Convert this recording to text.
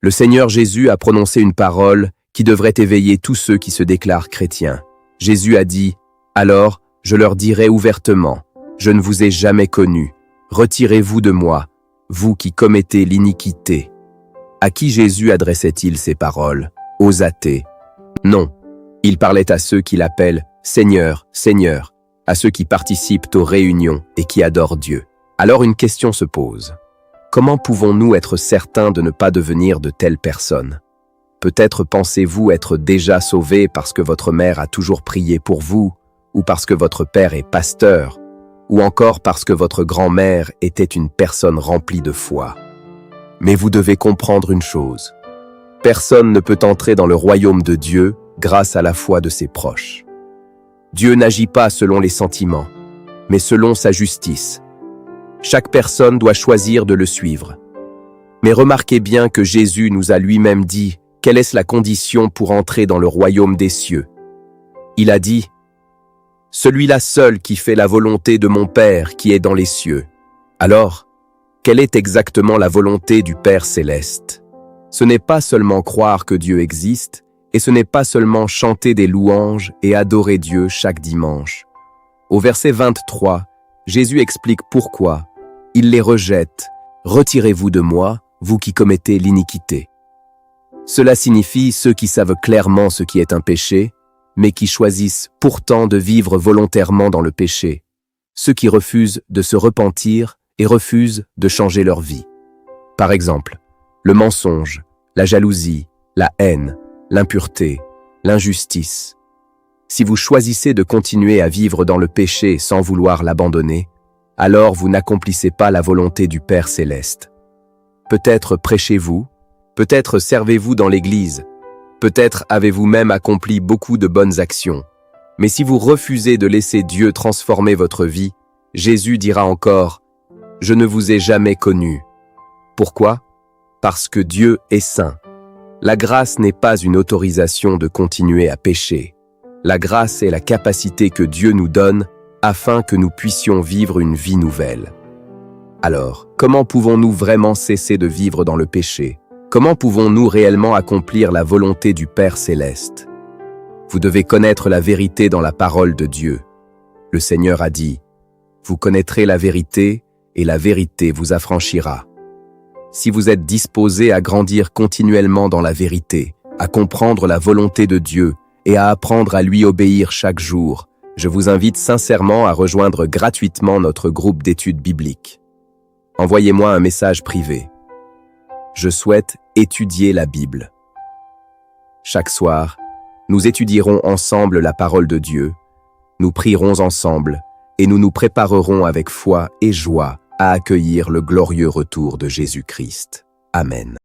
Le Seigneur Jésus a prononcé une parole qui devrait éveiller tous ceux qui se déclarent chrétiens. Jésus a dit « Alors, je leur dirai ouvertement, je ne vous ai jamais connus. Retirez-vous de moi, vous qui commettez l'iniquité. » À qui Jésus adressait-il ces paroles? Aux athées? Non, il parlait à ceux qui l'appellent « Seigneur, Seigneur », à ceux qui participent aux réunions et qui adorent Dieu. Alors une question se pose. Comment pouvons-nous être certains de ne pas devenir de telles personnes? Peut-être pensez-vous être déjà sauvés parce que votre mère a toujours prié pour vous, ou parce que votre père est pasteur, ou encore parce que votre grand-mère était une personne remplie de foi. Mais vous devez comprendre une chose. Personne ne peut entrer dans le royaume de Dieu grâce à la foi de ses proches. Dieu n'agit pas selon les sentiments, mais selon sa justice. Chaque personne doit choisir de le suivre. Mais remarquez bien que Jésus nous a lui-même dit quelle est la condition pour entrer dans le royaume des cieux. Il a dit « Celui-là seul qui fait la volonté de mon Père qui est dans les cieux. » Alors, quelle est exactement la volonté du Père céleste? Ce n'est pas seulement croire que Dieu existe, et ce n'est pas seulement chanter des louanges et adorer Dieu chaque dimanche. Au verset 23, Jésus explique pourquoi. Il les rejette. « Retirez-vous de moi, vous qui commettez l'iniquité. » Cela signifie ceux qui savent clairement ce qui est un péché, mais qui choisissent pourtant de vivre volontairement dans le péché. Ceux qui refusent de se repentir et refusent de changer leur vie. Par exemple, le mensonge, la jalousie, la haine, l'impureté, l'injustice. Si vous choisissez de continuer à vivre dans le péché sans vouloir l'abandonner, alors vous n'accomplissez pas la volonté du Père céleste. Peut-être prêchez-vous, peut-être servez-vous dans l'Église, peut-être avez-vous même accompli beaucoup de bonnes actions. Mais si vous refusez de laisser Dieu transformer votre vie, Jésus dira encore « Je ne vous ai jamais connu ». Pourquoi? Parce que Dieu est saint. La grâce n'est pas une autorisation de continuer à pécher. La grâce est la capacité que Dieu nous donne afin que nous puissions vivre une vie nouvelle. Alors, comment pouvons-nous vraiment cesser de vivre dans le péché? Comment pouvons-nous réellement accomplir la volonté du Père céleste? Vous devez connaître la vérité dans la parole de Dieu. Le Seigneur a dit « Vous connaîtrez la vérité, et la vérité vous affranchira. » Si vous êtes disposé à grandir continuellement dans la vérité, à comprendre la volonté de Dieu et à apprendre à lui obéir chaque jour, je vous invite sincèrement à rejoindre gratuitement notre groupe d'études bibliques. Envoyez-moi un message privé. Je souhaite étudier la Bible. Chaque soir, nous étudierons ensemble la parole de Dieu, nous prierons ensemble et nous nous préparerons avec foi et joie à accueillir le glorieux retour de Jésus-Christ. Amen.